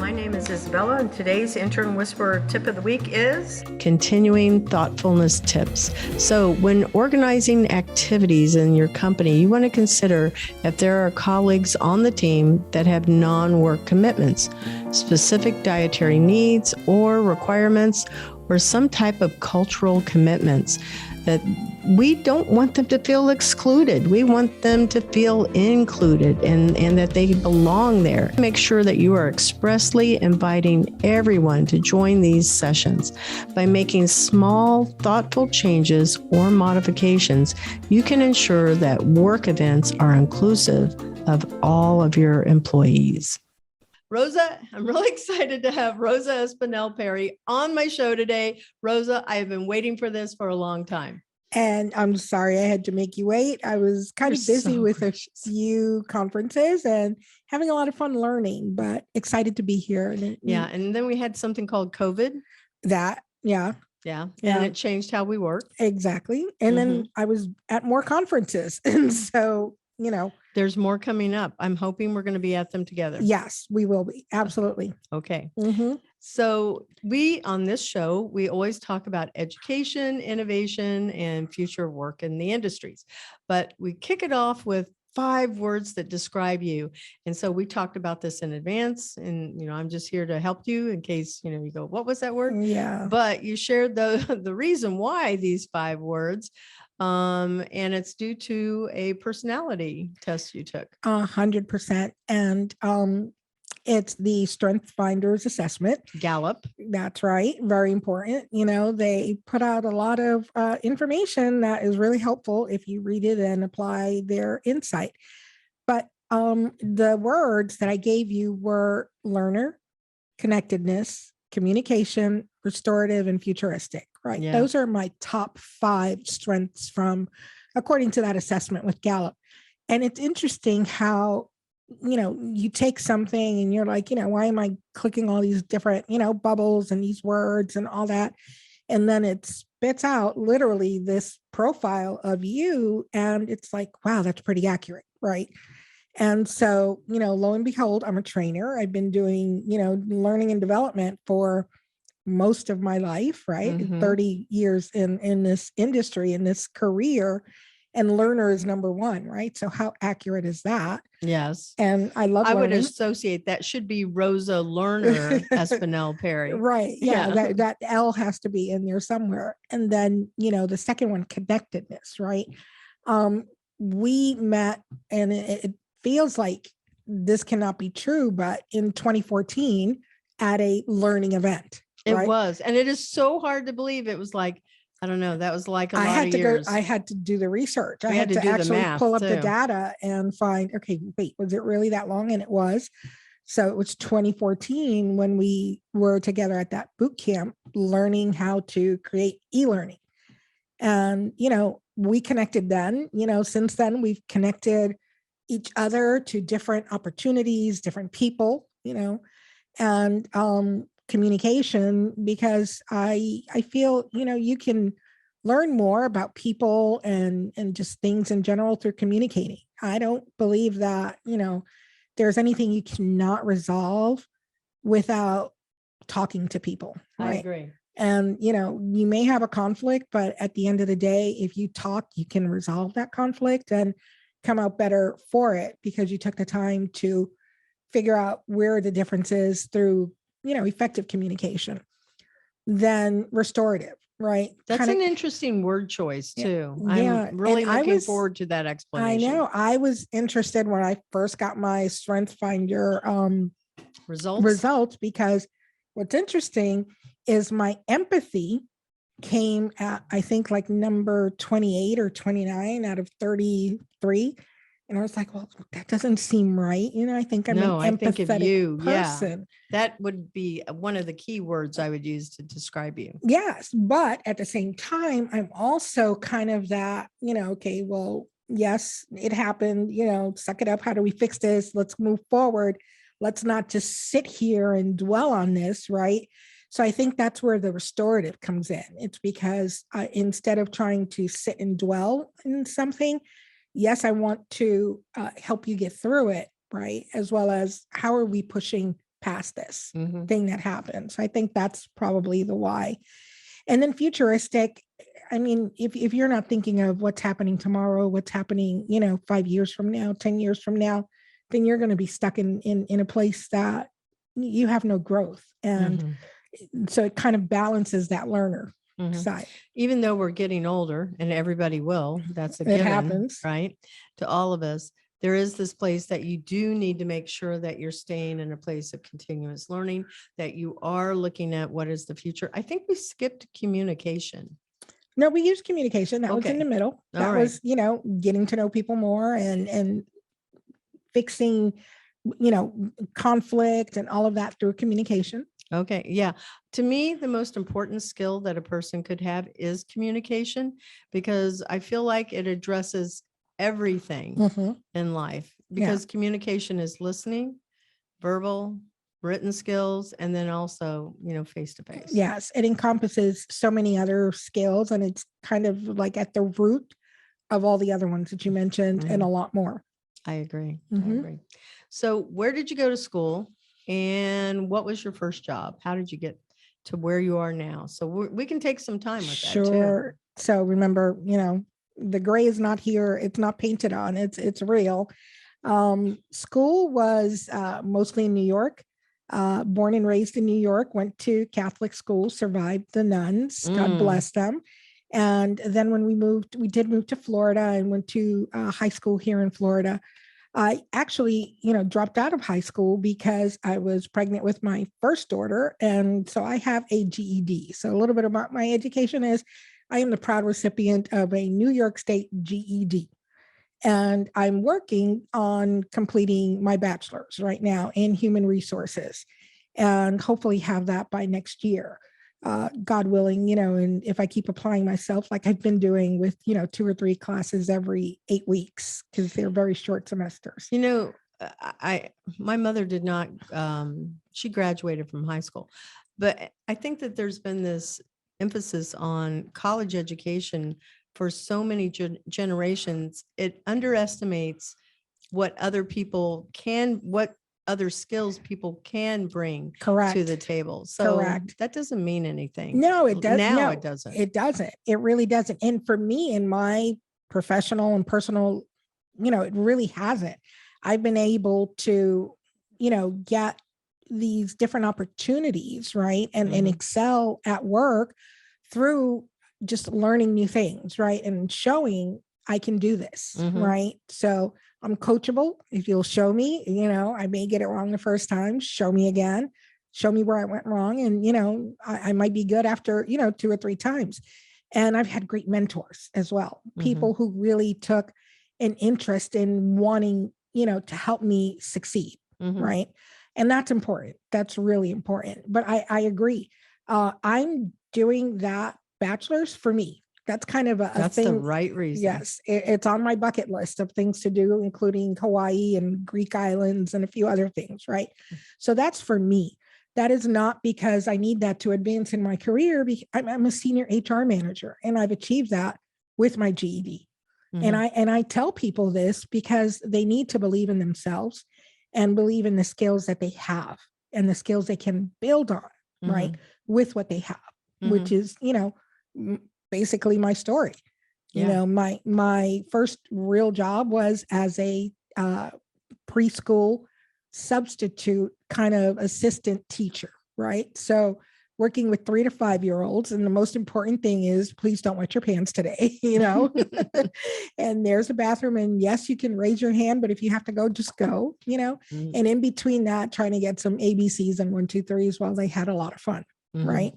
My name is Isabella, and today's Intern Whisperer tip of the week is continuing thoughtfulness tips. So when organizing activities in your company, you want to consider if there are colleagues on the team that have non-work commitments, specific dietary needs or requirements, or some type of cultural commitments that we don't want them to feel excluded. We want them to feel included and that they belong there. Make sure that you are expressly inviting everyone to join these sessions. By making small, thoughtful changes or modifications, you can ensure that work events are inclusive of all of your employees. Rosa, I'm really excited to have Rosa Espinal-Perry on my show today. Rosa, I have been waiting for this for a long time. And I'm sorry I had to make you wait. I was kind of busy with a few conferences and having a lot of fun learning, but excited to be here. And then we had something called COVID. Yeah. And it changed how we work. Exactly. And then I was at more conferences. And so, there's more coming up. I'm hoping we're going to be at them together. Yes, we will be. Absolutely. Okay. So on this show, we always talk about education, innovation, and future work in the industries. But we kick it off with 5 words that describe you. And so we talked about this in advance, and, I'm just here to help you in case, you go, what was that word? Yeah. But you shared the reason why these 5 words. And it's due to a personality test you took. 100%. And it's the Strength Finders assessment. Gallup. That's right. Very important. They put out a lot of information that is really helpful if you read it and apply their insight. But the words that I gave you were learner, connectedness, communication, restorative, and futuristic, right? Yeah. Those are my top 5 strengths according to that assessment with Gallup. And it's interesting how, you take something and you're like, why am I clicking all these different, bubbles and these words and all that? And then it spits out literally this profile of you. And it's like, wow, that's pretty accurate, right? And so, lo and behold, I'm a trainer. I've been doing, learning and development for most of my life, right? 30 years in this industry, in this career, and learner is number 1, right? So how accurate is that? Yes. And I love learning. Would associate that should be Rosa Learner Espinal-Perry. Right. Yeah. That L has to be in there somewhere. And then, the second one, connectedness, right? We met, and it feels like this cannot be true, but in 2014 at a learning event. It was. And it is so hard to believe. It was like, I don't know. That was like a lot of years. I had to do the research. I had to actually pull up the data and find, okay, wait, was it really that long? And it was. So it was 2014 when we were together at that boot camp, learning how to create e-learning. And, we connected then, since then we've connected each other to different opportunities, different people, and, communication, because I feel, you can learn more about people and just things in general through communicating. I don't believe that, there's anything you cannot resolve without talking to people. Right? I agree. And, you may have a conflict, but at the end of the day, if you talk, you can resolve that conflict and come out better for it because you took the time to figure out where the difference is through effective communication. Then restorative, right? That's an interesting word choice too. Yeah. I'm really looking forward to that explanation. I know. I was interested when I first got my Strength Finder results because what's interesting is my empathy came at, I think, like number 28 or 29 out of 33. And I was like, well, that doesn't seem right. I think I'm an empathetic person. Yeah. That would be one of the key words I would use to describe you. Yes. But at the same time, I'm also kind of that, okay, well, yes, it happened, suck it up. How do we fix this? Let's move forward. Let's not just sit here and dwell on this, right? So I think that's where the restorative comes in. It's because instead of trying to sit and dwell in something, yes, I want to help you get through it, right? As well as how are we pushing past this Mhm. thing that happened. So I think that's probably the why. And then futuristic, I mean, if you're not thinking of what's happening tomorrow, what's happening, 5 years from now, 10 years from now, then you're going to be stuck in a place that you have no growth. And so it kind of balances that learner side. Even though we're getting older, and everybody will, that's a It given, happens. right? To all of us, there is this place that you do need to make sure that you're staying in a place of continuous learning, that you are looking at what is the future. I think we skipped communication. No, we use communication. That was in Okay. the middle. All That right. was, getting to know people more and fixing, conflict and all of that through communication. Okay. Yeah. To me, the most important skill that a person could have is communication, because I feel like it addresses everything Mhm. in life, because communication is listening, verbal, written skills, and then also, face to face. Yes, it encompasses so many other skills, and it's kind of like at the root of all the other ones that you mentioned and a lot more. I agree. I Mhm. agree. So where did you go to school, and what was your first job? How did you get to where you are now? So we can take some time with that too. Sure. So remember, the gray is not here. It's not painted on. It's real. School was mostly in New York. Born and raised in New York, went to Catholic school, survived the nuns, God bless them. And then when we did move to Florida and went to high school here in Florida. I actually, dropped out of high school because I was pregnant with my first daughter. And so I have a GED. So a little bit about my education is I am the proud recipient of a New York State GED. And I'm working on completing my bachelor's right now in human resources, and hopefully have that by next year. God willing, and if I keep applying myself like I've been doing with, 2 or 3 classes every 8 weeks, because they're very short semesters. My mother did not, she graduated from high school, but I think that there's been this emphasis on college education for so many generations. It underestimates what other skills people can bring to the table. So that doesn't mean anything. No, it does. Now No, it doesn't. It doesn't. It really doesn't. And for me, in my professional and personal, it really hasn't. I've been able to, get these different opportunities, right? And excel at work through just learning new things, right? And showing I can do this, right? So I'm coachable. If you'll show me, I may get it wrong the first time, show me again, show me where I went wrong. And, I might be good after, 2 or 3 times. And I've had great mentors as well. People who really took an interest in wanting, to help me succeed. Right. And that's important. That's really important. But I agree. I'm doing that bachelor's for me. That's kind of a That's thing. the right reason. Yes. It's on my bucket list of things to do, including Hawaii and Greek islands and a few other things. Right. So that's for me. That is not because I need that to advance in my career. I'm a senior HR manager, and I've achieved that with my GED. And I tell people this because they need to believe in themselves and believe in the skills that they have and the skills they can build on, right, with what they have, which is, basically my story. My first real job was as a preschool substitute kind of assistant teacher, right? So working with 3 to 5-year-olds. And the most important thing is, please don't wet your pants today, and there's a bathroom, and yes, you can raise your hand, but if you have to go, just go, and in between that, trying to get some ABCs and 1, 2, 3s while they had a lot of fun. Right.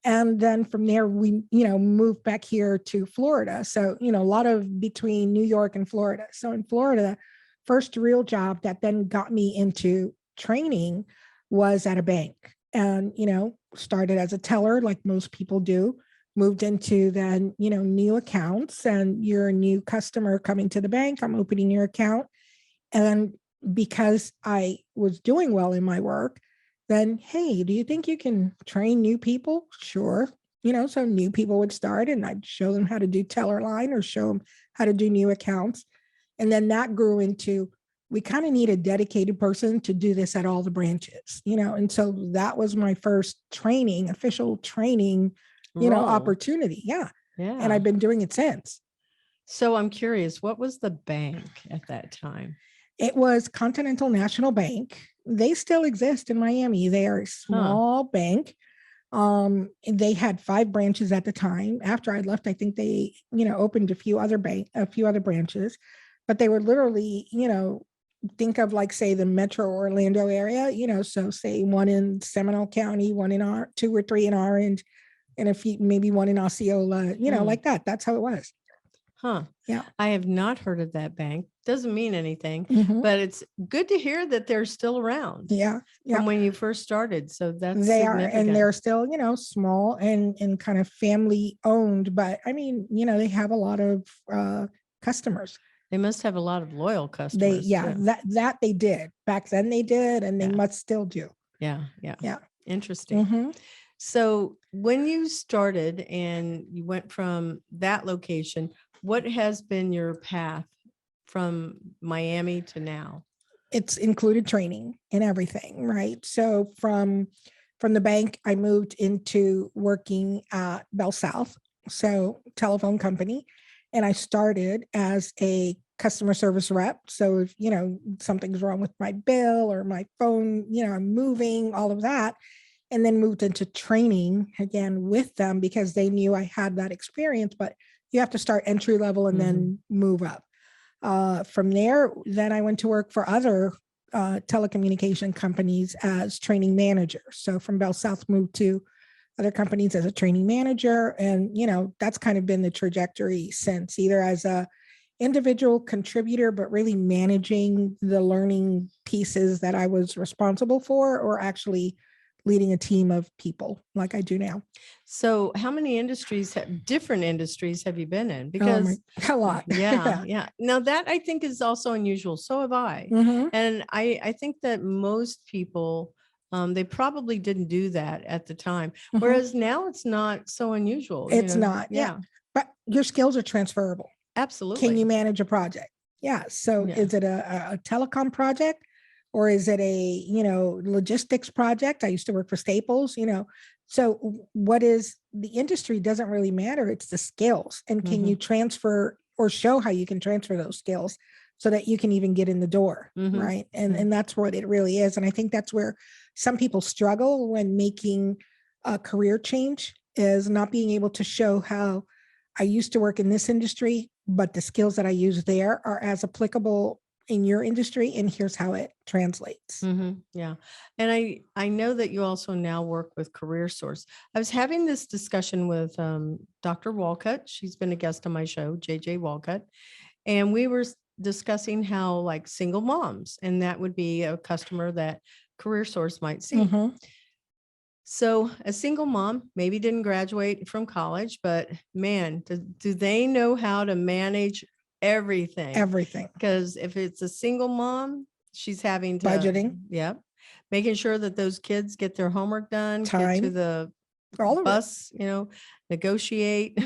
And then from there, we, moved back here to Florida. So, a lot of between New York and Florida. So in Florida, first real job that then got me into training was at a bank. And, started as a teller like most people do, moved into then, new accounts, and you're a new customer coming to the bank. I'm opening your account. And because I was doing well in my work, then, hey, do you think you can train new people? Sure. So new people would start, and I'd show them how to do teller line or show them how to do new accounts. And then that grew into we kind of need a dedicated person to do this at all the branches, and so that was my first official training, opportunity. Yeah. And I've been doing it since. So I'm curious, what was the bank at that time? It was Continental National Bank. They still exist in Miami. They are a small bank. They had 5 branches at the time. After I left, I think they, opened a few other branches, but they were literally, think of like, say, the Metro Orlando area, so say one in Seminole County, one in 2 or 3 in Orange, and a few, maybe one in Osceola, like that. That's how it was. Huh. Yeah. I have not heard of that bank. Doesn't mean anything, but it's good to hear that they're still around. Yeah. From when you first started. So that's they significant. are, and they're still, small and kind of family owned, but I mean, they have a lot of customers. They must have a lot of loyal customers. That they did back then. They did, and they must still do. Yeah. Interesting. So when you started and you went from that location, what has been your path from Miami to now? It's included training and everything, right? So from the bank, I moved into working at Bell South, so telephone company, and I started as a customer service rep. So if, something's wrong with my bill or my phone, I'm moving, all of that, and then moved into training again with them because they knew I had that experience, but you have to start entry level and then move up. From there, then I went to work for other telecommunication companies as training manager. So from Bell South, moved to other companies as a training manager. And, that's kind of been the trajectory since, either as a individual contributor, but really managing the learning pieces that I was responsible for, or actually leading a team of people like I do now. So how many different industries have you been in? Because a lot. Yeah. Now that I think is also unusual. So have I. And I think that most people, they probably didn't do that at the time. Whereas now it's not so unusual. It's not. Yeah. But your skills are transferable. Absolutely. Can you manage a project? Yeah. So is it a telecom project? Or is it a, logistics project? I used to work for Staples, So what is the industry doesn't really matter. It's the skills. And can you transfer or show how you can transfer those skills so that you can even get in the door, right? And that's what it really is. And I think that's where some people struggle when making a career change, is not being able to show how I used to work in this industry, but the skills that I use there are as applicable in your industry, and here's how it translates. Yeah. And I know that you also now work with CareerSource. I was having this discussion with Dr. Walcott. She's been a guest on my show, JJ Walcott. And we were discussing how, like, single moms, and that would be a customer that CareerSource might see. So a single mom maybe didn't graduate from college, but man, do they know how to manage everything? Because if it's a single mom, she's having to budgeting. Making sure that those kids get their homework done, time, get to the all bus, negotiate,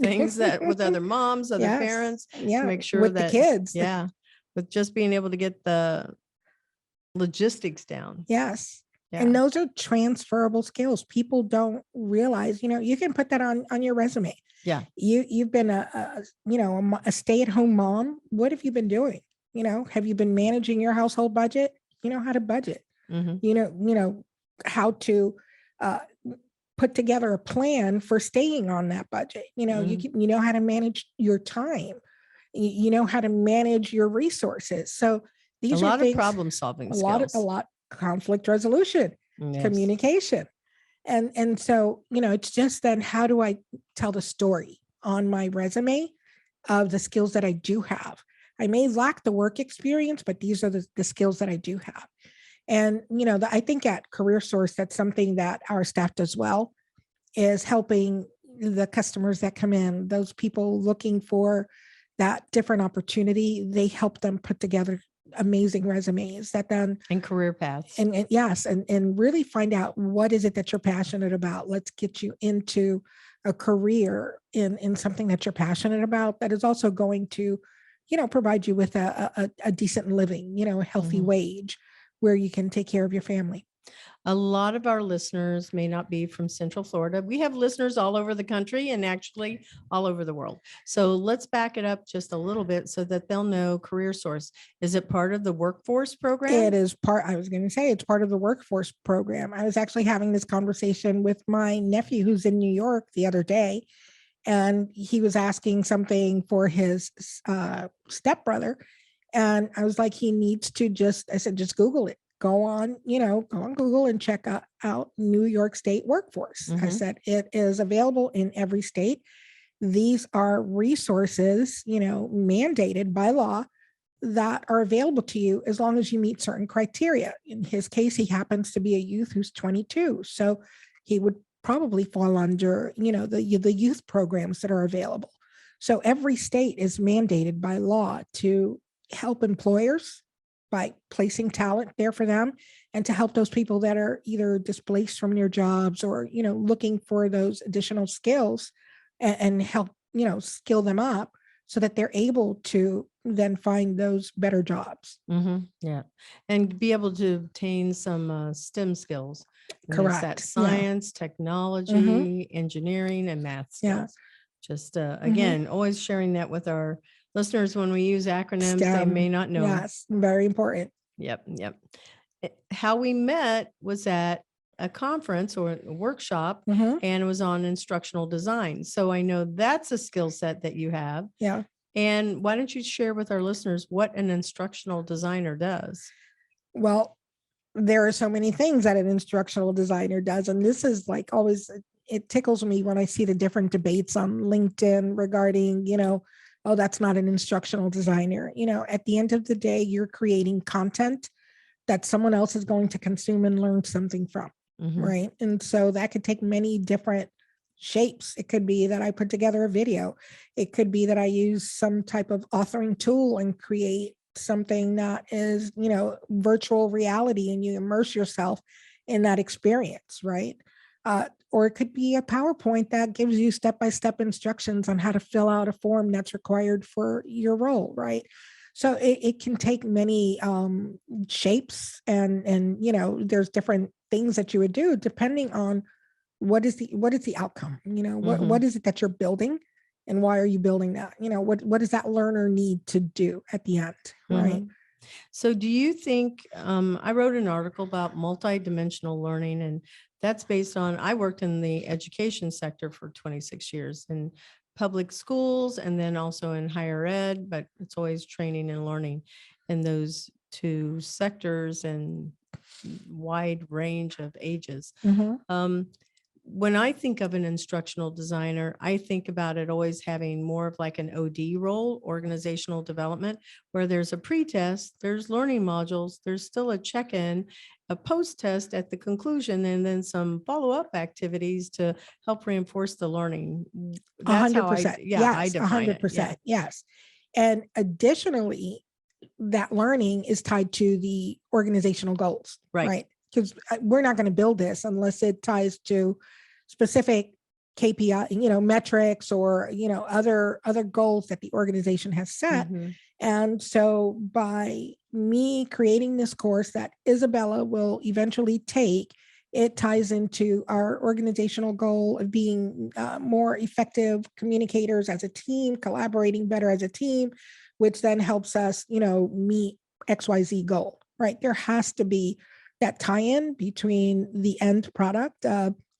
things that with other moms, other parents, to make sure with that the kids. With just being able to get the logistics down. And those are transferable skills. People don't realize, you can put that on your resume. You've been a stay-at-home mom. What have you been doing? Have you been managing your household budget? You know how to budget. You know how to put together a plan for staying on that budget. You know how to manage your time. You know how to manage your resources. So these are things, of problem solving skills. A lot conflict resolution, communication. And so, it's just then, how do I tell the story on my resume of the skills that I do have? I may lack the work experience, but these are the skills that I do have. And, I think at CareerSource, that's something that our staff does well, is helping the customers that come in, those people looking for that different opportunity. They help them put together amazing resumes that then and career paths and really find out what is it that you're passionate about. Let's get you into a career in something that you're passionate about, that is also going to provide you with a decent living, a healthy wage where you can take care of your family. A lot of our listeners may not be from Central Florida. We have listeners all over the country and actually all over the world. So let's back it up just a little bit so that they'll know CareerSource. Is it part of the workforce program? It is I was going to say it's part of the workforce program. I was actually having this conversation with my nephew who's in New York the other day, and he was asking something for his stepbrother. And I was like, I said, just Google it. Go on Google and check out New York State workforce. I said, it is available in every state. These are resources, mandated by law that are available to you as long as you meet certain criteria. In his case, he happens to be a youth who's 22. So he would probably fall under, the youth programs that are available. So every state is mandated by law to help employers by placing talent there for them, and to help those people that are either displaced from their jobs or, looking for those additional skills and help, skill them up so that they're able to then find those better jobs. Yeah. And be able to obtain some STEM skills. Correct. That science, technology, engineering, and math skills. Just again, always sharing that with our listeners. When we use acronyms, STEM, they may not know. Yes, very important. Yep. How we met was at a conference or a workshop, and it was on instructional design. So I know that's a skill set that you have. Yeah. And why don't you share with our listeners what an instructional designer does? Well, there are so many things that an instructional designer does. And this is like always, it tickles me when I see the different debates on LinkedIn regarding, oh, that's not an instructional designer. At the end of the day, you're creating content that someone else is going to consume and learn something from, right? And so that could take many different shapes. It could be that I put together a video. It could be that I use some type of authoring tool and create something that is, virtual reality, and you immerse yourself in that experience, right? Or it could be a PowerPoint that gives you step-by-step instructions on how to fill out a form that's required for your role, right? So it can take many shapes, and there's different things that you would do depending on what is the outcome. What is it that you're building, and why are you building that? What does that learner need to do at the end, right? So do you think, I wrote an article about multidimensional learning, and that's based on, I worked in the education sector for 26 years in public schools and then also in higher ed, but it's always training and learning in those two sectors and wide range of ages. When I think of an instructional designer, I think about it always having more of like an OD role, organizational development, where there's a pre-test, there's learning modules, there's still a check-in, a post-test at the conclusion, and then some follow-up activities to help reinforce the learning. That's 100%. I define 100%. it. Yes. And additionally, that learning is tied to the organizational goals, right? Because we're not going to build this unless it ties to specific KPI, metrics, or, other goals that the organization has set. And so by me creating this course that Isabella will eventually take, it ties into our organizational goal of being more effective communicators as a team, collaborating better as a team, which then helps us, meet XYZ goal, right? There has to be that tie-in between the end product,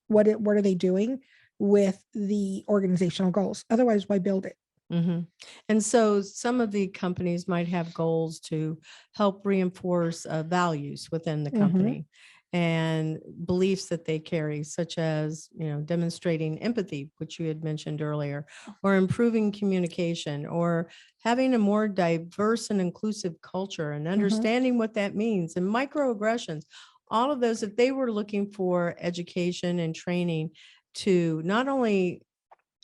what are they doing with the organizational goals? Otherwise, why build it? And so some of the companies might have goals to help reinforce values within the company and beliefs that they carry, such as, demonstrating empathy, which you had mentioned earlier, or improving communication, or having a more diverse and inclusive culture, and understanding what that means, and microaggressions. All of those, if they were looking for education and training to not only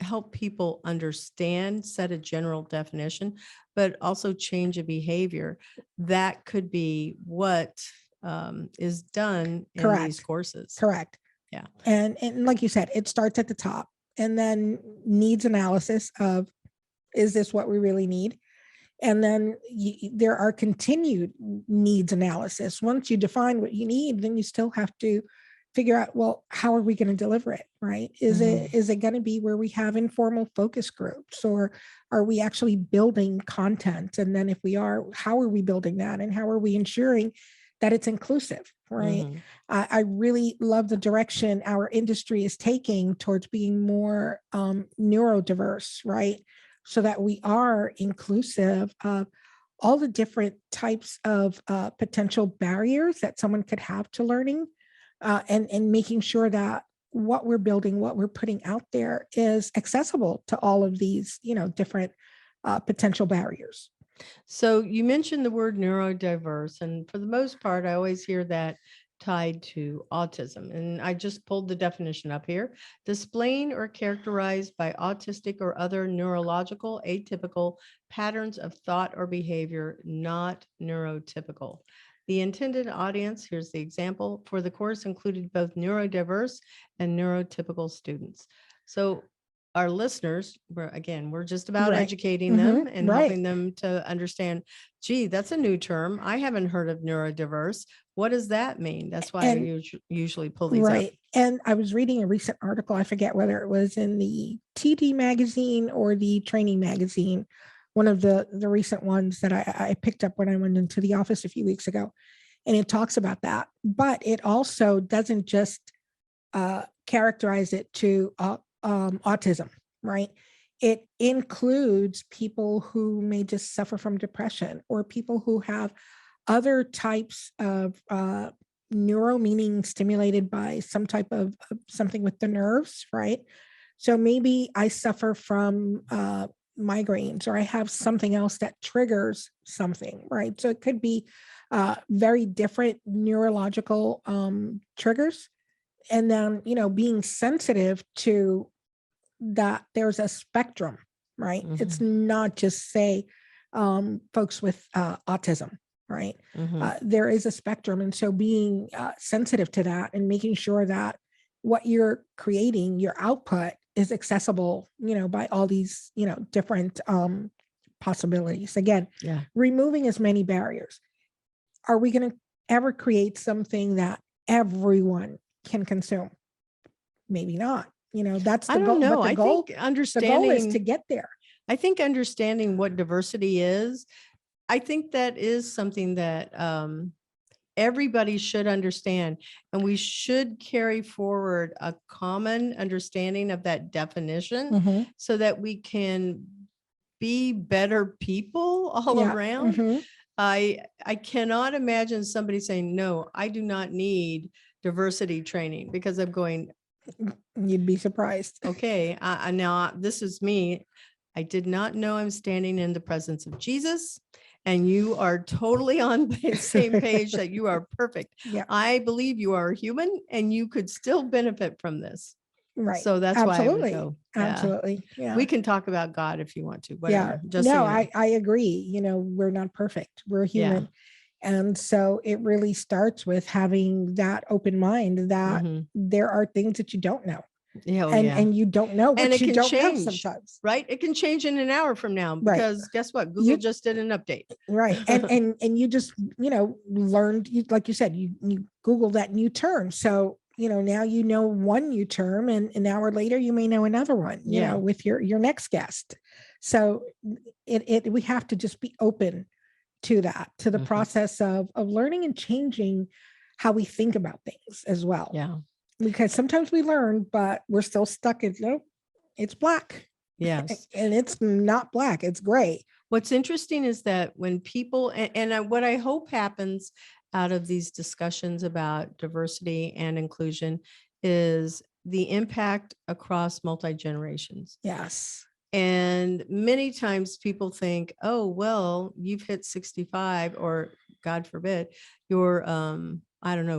help people understand, set a general definition, but also change a behavior, that could be what is done in these courses. Correct. Yeah. And like you said, it starts at the top, and then needs analysis of, is this what we really need? And then there are continued needs analysis. Once you define what you need, then you still have to figure out, well, how are we going to deliver it, right? Is it going to be where we have informal focus groups, or are we actually building content? And then if we are, how are we building that? And how are we ensuring that it's inclusive, right? I really love the direction our industry is taking towards being more neurodiverse, right? So that we are inclusive of all the different types of potential barriers that someone could have to learning, and making sure that what we're building, what we're putting out there is accessible to all of these, different potential barriers. So you mentioned the word neurodiverse, and for the most part, I always hear that tied to autism. And I just pulled the definition up here. Displaying or characterized by autistic or other neurological atypical patterns of thought or behavior, not neurotypical. The intended audience, here's the example, for the course included both neurodiverse and neurotypical students. So our listeners, we're just about educating them and helping them to understand, gee, that's a new term. I haven't heard of neurodiverse. What does that mean? That's why I usually pull these up. And I was reading a recent article, I forget whether it was in the TD magazine or the training magazine, one of the recent ones that I picked up when I went into the office a few weeks ago. And it talks about that, but it also doesn't just characterize it to autism, right? It includes people who may just suffer from depression, or people who have other types of neuro, meaning stimulated by some type of something with the nerves, right? So maybe I suffer from migraines, or I have something else that triggers something, right? So it could be very different neurological triggers. And then, being sensitive to that there's a spectrum, right? It's not just, say, folks with autism, right? There is a spectrum. And so being sensitive to that and making sure that what you're creating, your output, is accessible, by all these, different possibilities. Again, removing as many barriers. Are we going to ever create something that everyone can consume? Maybe not. That's the goal. But the goal is to get there. I think understanding what diversity is, I think that is something that everybody should understand, and we should carry forward a common understanding of that definition so that we can be better people all around. I cannot imagine somebody saying, no, I do not need diversity training, because I'm going, you'd be surprised. Okay, now this is me. I did not know I'm standing in the presence of Jesus, and you are totally on the same page that you are perfect. I believe you are human and you could still benefit from this. Right. So that's why I would go. Absolutely. Yeah. We can talk about God if you want to. Whatever. I agree. We're not perfect. We're human. Yeah. And so it really starts with having that open mind that there are things that you don't know. And you don't know what you don't know sometimes. Right? It can change in an hour from now, because guess what? Google just did an update. Right. And you just, learned, like you said, you Google that new term. So, now one new term, and an hour later you may know another one, with your next guest. So we have to just be open to that, to the process of learning and changing how we think about things as well. Yeah. Because sometimes we learn, but we're still stuck in, it's black. Yes. And it's not black, it's gray. What's interesting is that when people, and what I hope happens out of these discussions about diversity and inclusion, is the impact across multi-generations. Yes. And many times people think, oh, well, you've hit 65, or God forbid, you're,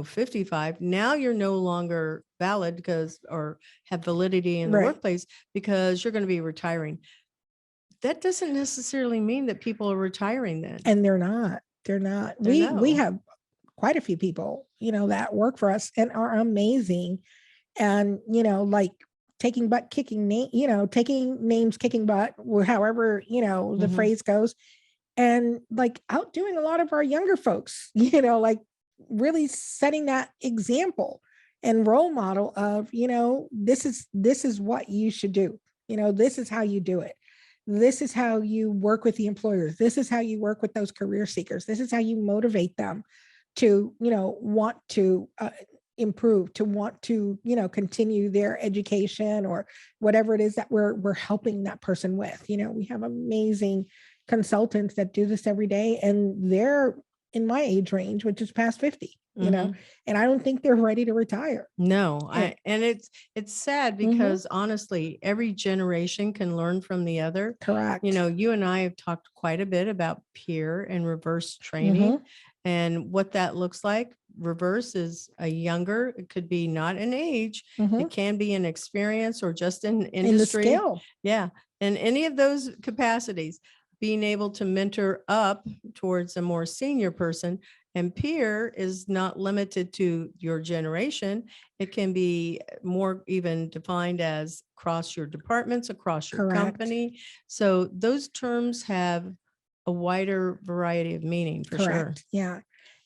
55. Now you're no longer valid or have validity in the workplace, because you're going to be retiring. That doesn't necessarily mean that people are retiring then. And they're not. We have quite a few people, that work for us and are amazing. And, like taking butt, kicking names, kicking butt, however, the phrase goes. and like outdoing a lot of our younger folks, like really setting that example and role model of, this is what you should do. This is how you do it. This is how you work with the employers. This is how you work with those career seekers. This is how you motivate them to, want to improve, to want to, continue their education or whatever it is that we're helping that person with. We have amazing consultants that do this every day, and they're in my age range, which is past 50, and I don't think they're ready to retire. No, and it's sad because honestly, every generation can learn from the other. Correct. You and I have talked quite a bit about peer and reverse training and what that looks like. Reverse is a younger, it could be not an age, it can be an experience or just an industry. In the skill. Yeah. In any of those capacities, being able to mentor up towards a more senior person. And peer is not limited to your generation. It can be more even defined as across your departments, across your company. So those terms have a wider variety of meaning for sure. Yeah.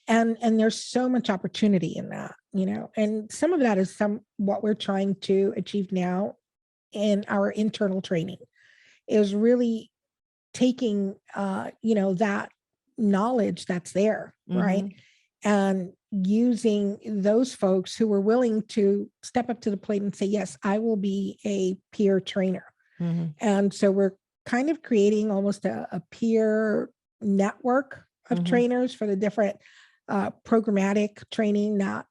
And there's so much opportunity in that, and some of that is what we're trying to achieve now in our internal training is really taking, that knowledge that's there, right? And using those folks who are willing to step up to the plate and say, yes, I will be a peer trainer. And so we're kind of creating almost a peer network of trainers for the different programmatic training that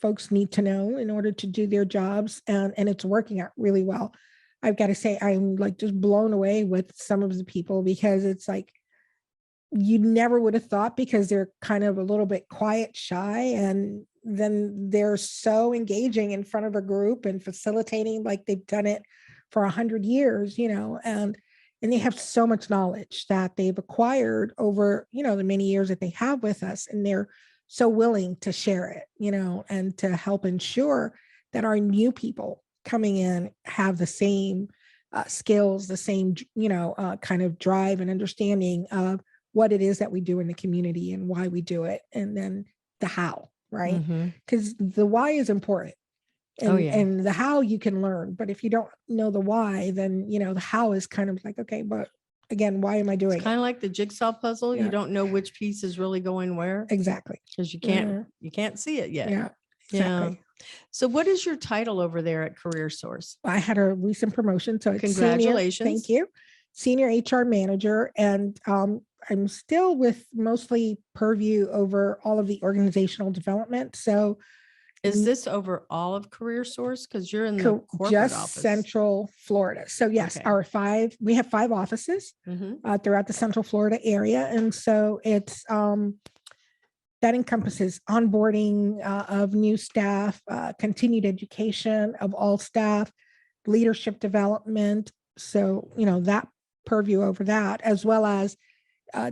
folks need to know in order to do their jobs. And it's working out really well. I've got to say, I'm like just blown away with some of the people, because it's like, you never would have thought, because they're kind of a little bit quiet, shy, and then they're so engaging in front of a group and facilitating like they've done it for 100 years, and they have so much knowledge that they've acquired over, the many years that they have with us. And they're so willing to share it, and to help ensure that our new people coming in have the same skills, the same, kind of drive and understanding of what it is that we do in the community and why we do it. And then the how, right? Because the why is important. And, and the how you can learn, but if you don't know the why, then, the how is kind of like, okay, but again, why am I doing it? Kind of like the jigsaw puzzle. You don't know which piece is really going where. Exactly. Because you can't see it yet. Yeah. Exactly. So what is your title over there at CareerSource? I had a recent promotion. So it's congratulations. Senior, thank you. Senior HR manager. And I'm still with mostly purview over all of the organizational development. So is this over all of CareerSource? Because you're in the corporate just office. Central Florida. So yes, we have 5 offices throughout the Central Florida area. And so it's that encompasses onboarding of new staff, continued education of all staff, leadership development. So, that purview over that, as well as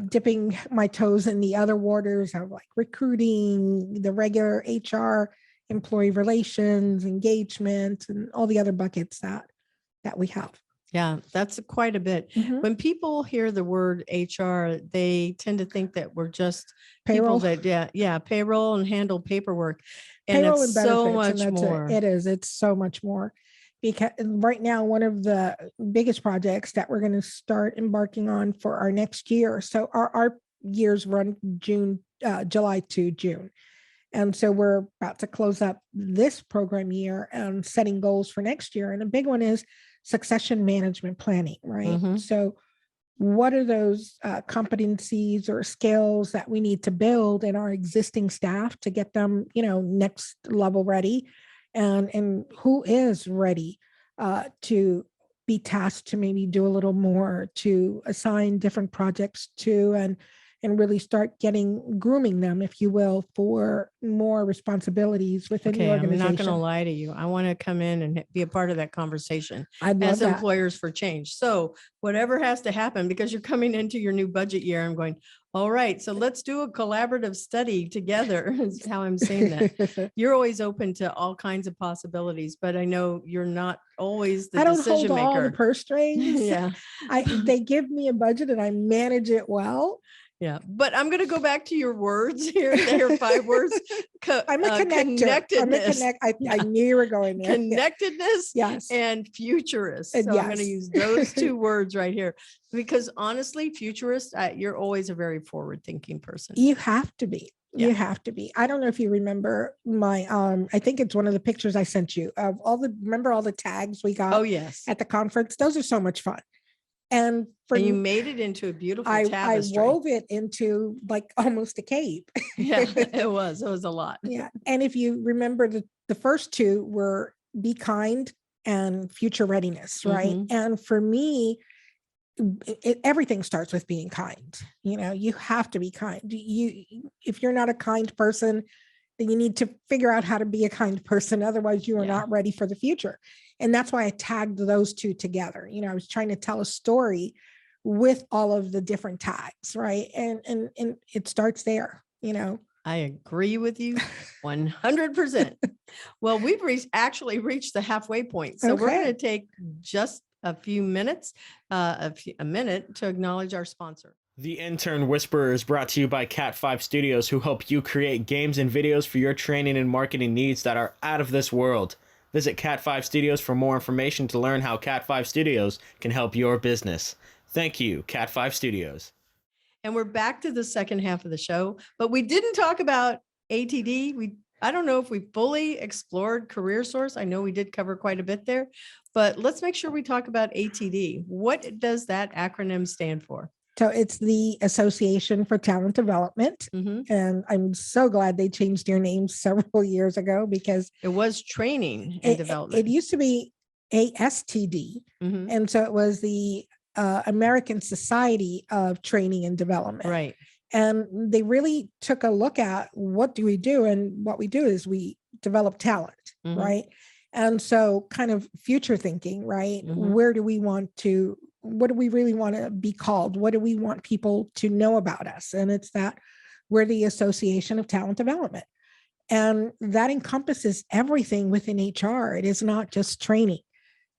dipping my toes in the other waters of like recruiting, the regular HR, employee relations, engagement, and all the other buckets that we have. Yeah, that's quite a bit. When people hear the word HR, they tend to think that we're just payroll. People that, payroll and handle paperwork. And payroll it's and so much more. It's so much more. Because right now, one of the biggest projects that we're going to start embarking on for our next year. So our years run July to June. And so we're about to close up this program year and setting goals for next year. And a big one is succession management planning, right? So what are those competencies or skills that we need to build in our existing staff to get them, next level ready? And who is ready to be tasked to maybe do a little more, to assign different projects to, and and really start grooming them, if you will, for more responsibilities within the organization. I'm not going to lie to you. I want to come in and be a part of that conversation as employers for change. So whatever has to happen, because you're coming into your new budget year, I'm going, all right, so let's do a collaborative study together is how I'm saying that. You're always open to all kinds of possibilities, but I know you're not always the decision maker. I don't hold all the purse strings. Yeah. They give me a budget and I manage it well. Yeah, but I'm going to go back to your words here. There are 5 words. I'm a connector. Connectedness. I knew you were going there. Connectedness, yes, and futurist. So yes. I'm going to use those 2 words right here, because honestly, futurist, you're always a very forward-thinking person. You have to be. You have to be. I don't know if you remember my, I think it's one of the pictures I sent you of remember all the tags we got at the conference? Those are so much fun. And you made it into a beautiful tapestry. I wove it into like almost a cape. Yeah, it was a lot. Yeah. And if you remember, the first 2 were be kind and future readiness, right? Mm-hmm. And for me, everything starts with being kind. You have to be kind. If you're not a kind person, then you need to figure out how to be a kind person. Otherwise, you are not ready for the future. And that's why I tagged those 2 together. I was trying to tell a story with all of the different tags, right? And it starts there, I agree with you 100%. Well, we've actually reached the halfway point. So we're going to take just a few minutes, a minute to acknowledge our sponsor. The Intern Whisperer is brought to you by Cat5 Studios, who help you create games and videos for your training and marketing needs that are out of this world. Visit Cat5 Studios for more information to learn how Cat5 Studios can help your business. Thank you, Cat5 Studios. And we're back to the second half of the show, but we didn't talk about ATD. I don't know if we fully explored CareerSource. I know we did cover quite a bit there, but let's make sure we talk about ATD. What does that acronym stand for? So it's the Association for Talent Development. Mm-hmm. And I'm so glad they changed their name several years ago, because it was training and development. It used to be ASTD. Mm-hmm. And so it was the American Society of Training and Development. Right. And they really took a look at what do we do? And what we do is we develop talent, mm-hmm. right? And so kind of future thinking, right? Mm-hmm. What do we really want to be called? What do we want people to know about us? And it's that we're the Association of Talent Development. And that encompasses everything within HR. It is not just training.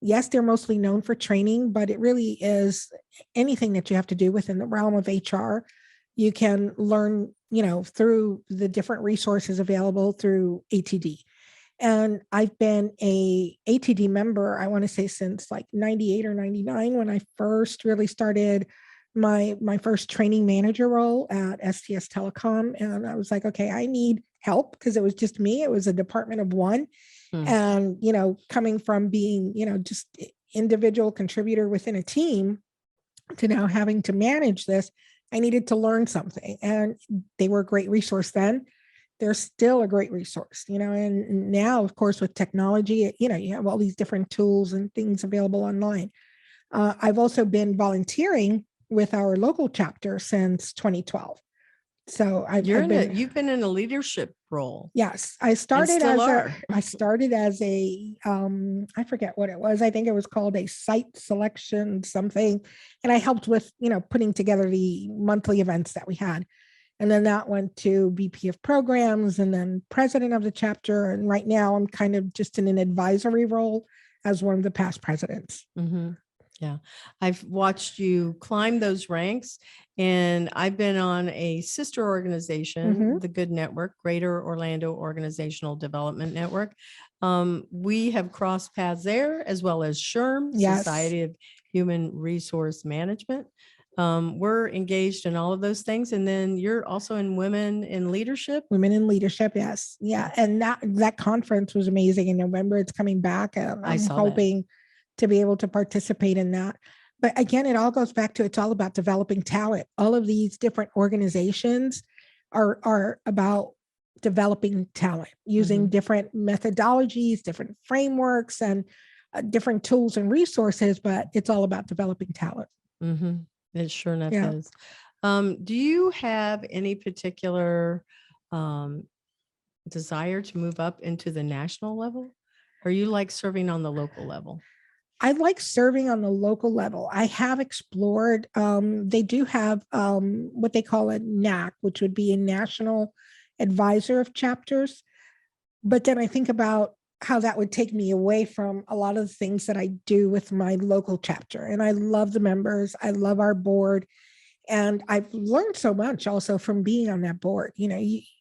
Yes, they're mostly known for training, but it really is anything that you have to do within the realm of HR. You can learn, through the different resources available through ATD. And I've been a ATD member, I want to say since like 98 or 99, when I first really started my first training manager role at STS Telecom. And I was like, okay, I need help, because it was just me. It was a department of one. And, coming from being, just individual contributor within a team to now having to manage this, I needed to learn something. And they were a great resource then. They're still a great resource, and now, of course, with technology, you have all these different tools and things available online. I've also been volunteering with our local chapter since 2012. So you've been in a leadership role. Yes. I started as a I forget what it was. I think it was called a site selection something. And I helped with, putting together the monthly events that we had. And then that went to VP of programs and then president of the chapter. And right now I'm kind of just in an advisory role as one of the past presidents. Mm-hmm. Yeah. I've watched you climb those ranks, and I've been on a sister organization, mm-hmm. the Good Network, Greater Orlando Organizational Development Network. We have crossed paths there, as well as SHRM, yes. Society of Human Resource Management. We're engaged in all of those things. And then you're also in Women in Leadership. Women in Leadership, yes. Yeah. And that conference was amazing in November. It's coming back. I'm hoping to be able to participate in that. But again, it all goes back to, it's all about developing talent. All of these different organizations are about developing talent, using mm-hmm. different methodologies, different frameworks, and different tools and resources, but it's all about developing talent. Mm-hmm. It sure enough is. Do you have any particular desire to move up into the national level? Or you like serving on the local level? I like serving on the local level. I have explored, they do have what they call a NAC, which would be a National Advisor of Chapters. But then I think about how that would take me away from a lot of the things that I do with my local chapter. And I love the members. I love our board. And I've learned so much also from being on that board.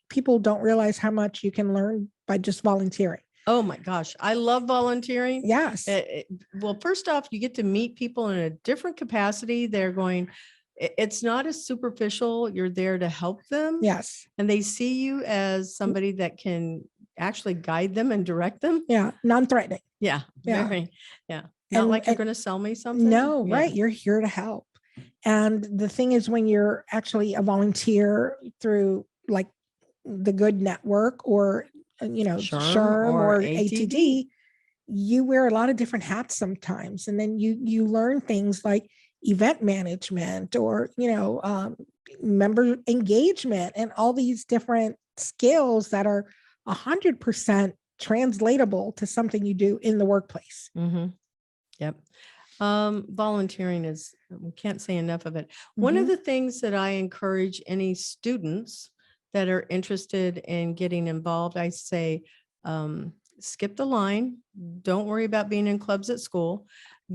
People don't realize how much you can learn by just volunteering. Oh my gosh, I love volunteering. Yes. Well, first off, you get to meet people in a different capacity. It's not as superficial. You're there to help them. Yes. And they see you as somebody that can actually guide them and direct them. Yeah. Non-threatening. Yeah. Yeah. Very, yeah. Not like you're going to sell me something. No, Yeah. right. You're here to help. And the thing is, when you're actually a volunteer through like the Good Network or SHRM or ATD, you wear a lot of different hats sometimes. And then you learn things like event management or, member engagement and all these different skills that are 100% translatable to something you do in the workplace. Mm-hmm. Yep. Volunteering we can't say enough of it. One of the things that I encourage any students that are interested in getting involved, I say, skip the line. Don't worry about being in clubs at school.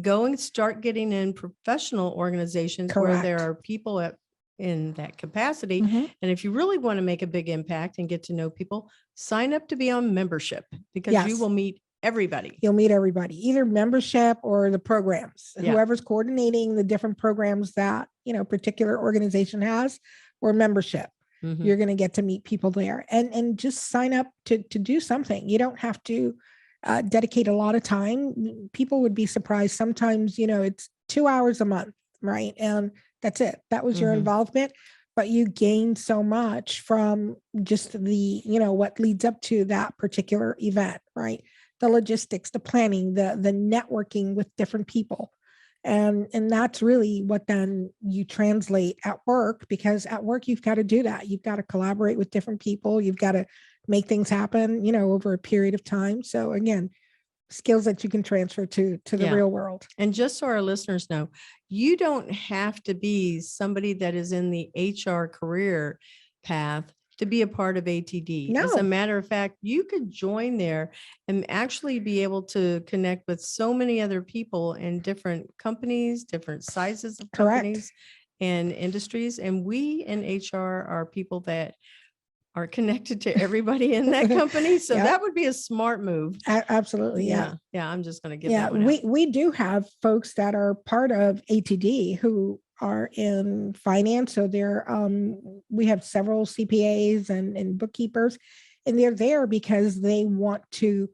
Go and start getting in professional organizations. Correct. Where there are people in that capacity. And if you really want to make a big impact and get to know people, sign up to be on membership, because you will meet everybody. You'll meet everybody, either membership or the programs, whoever's coordinating the different programs that, particular organization has, or membership. You're going to get to meet people there and just sign up to do something. You don't have to dedicate a lot of time. People would be surprised. Sometimes, it's 2 hours a month, right? And that's it. That was your involvement, but you gain so much from just the, what leads up to that particular event, right? The logistics, the planning, the networking with different people. And that's really what then you translate at work, because at work, you've got to do that. You've got to collaborate with different people. You've got to make things happen, over a period of time. So again, skills that you can transfer to the real world. And just so our listeners know, you don't have to be somebody that is in the HR career path to be a part of ATD. No. As a matter of fact, you could join there and actually be able to connect with so many other people in different companies, different sizes of companies and industries. And we in HR are people that are connected to everybody in that company. So that would be a smart move. Absolutely. Yeah. I'm just going to give that one out. We do have folks that are part of ATD who are in finance. So we have several CPAs and bookkeepers, and they're there because they want to,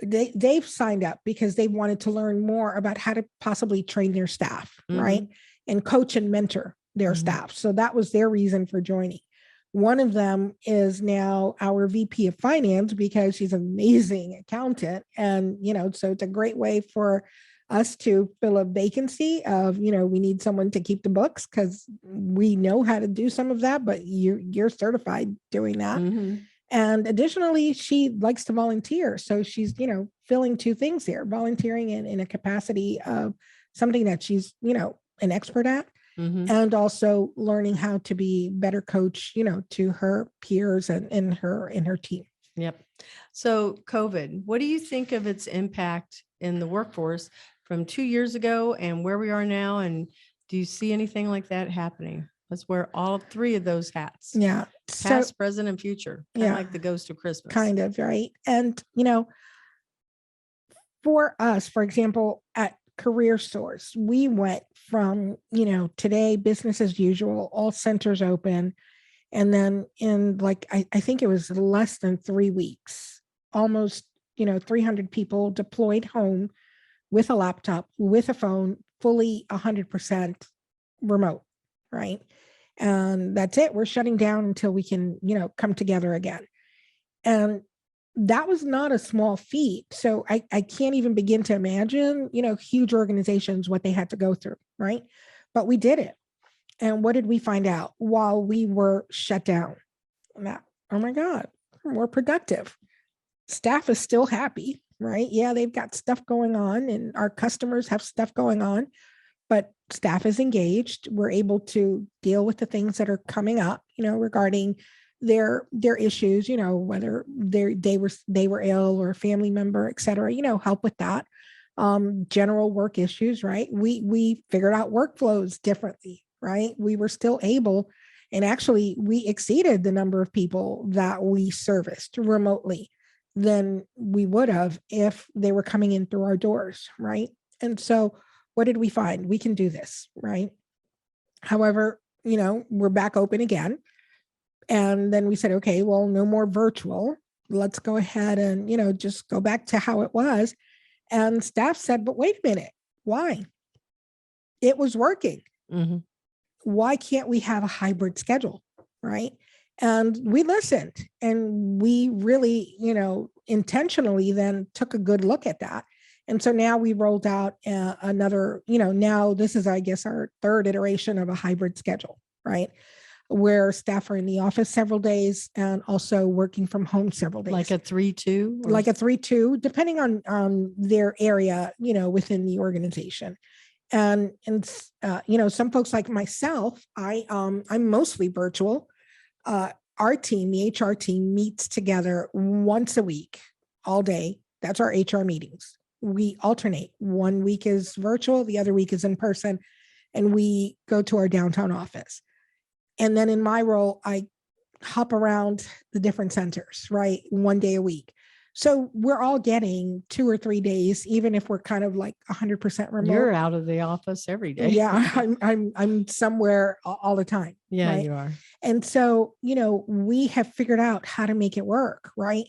they've signed up because they wanted to learn more about how to possibly train their staff, right? And coach and mentor their staff. So that was their reason for joining. One of them is now our VP of finance because she's an amazing accountant. And, so it's a great way for us to fill a vacancy of, we need someone to keep the books because we know how to do some of that, but you're certified doing that. And additionally, she likes to volunteer. So she's, filling two things here, volunteering in a capacity of something that she's, an expert at. And also learning how to be better coach, to her peers and her team. Yep. So COVID, what do you think of its impact in the workforce from 2 years ago and where we are now? And do you see anything like that happening? Let's wear all three of those hats. Yeah. Past, present, and future. Kind of like the ghost of Christmas. Kind of, right. And, for us, for example, at CareerSource, we went from, today, business as usual, all centers open. And then in I think it was less than 3 weeks, almost, 300 people deployed home with a laptop, with a phone, fully 100% remote, right? And that's it. We're shutting down until we can, come together again. And that was not a small feat. So I can't even begin to imagine, huge organizations, what they had to go through, right? But we did it. And what did we find out while we were shut down? Now, oh my God, we're productive. Staff is still happy, right? Yeah, they've got stuff going on and our customers have stuff going on, but staff is engaged. We're able to deal with the things that are coming up, regarding their issues, whether they were ill or a family member, et cetera, help with that. General work issues, right? We figured out workflows differently, right? We were still able, and actually we exceeded the number of people that we serviced remotely than we would have if they were coming in through our doors, right? And so what did we find? We can do this, right? However, we're back open again. And then we said, okay, well, no more virtual. Let's go ahead and, just go back to how it was. And staff said, but wait a minute, why? It was working. Mm-hmm. Why can't we have a hybrid schedule, right? And we listened and we really, intentionally then took a good look at that. And so now we rolled out another, now this is, I guess, our third iteration of a hybrid schedule, right? Where staff are in the office several days and also working from home several days. Like a 3-2? Like a 3-2, depending on their area, within the organization. And some folks like myself, I'm mostly virtual. Our team, the HR team, meets together once a week, all day. That's our HR meetings. We alternate. 1 week is virtual, the other week is in person, and we go to our downtown office. And then in my role, I hop around the different centers, right? 1 day a week. So we're all getting 2 or 3 days, even if we're kind of like 100% remote. You're out of the office every day. Yeah, I'm somewhere all the time. Yeah, right? you are. And so, we have figured out how to make it work, right?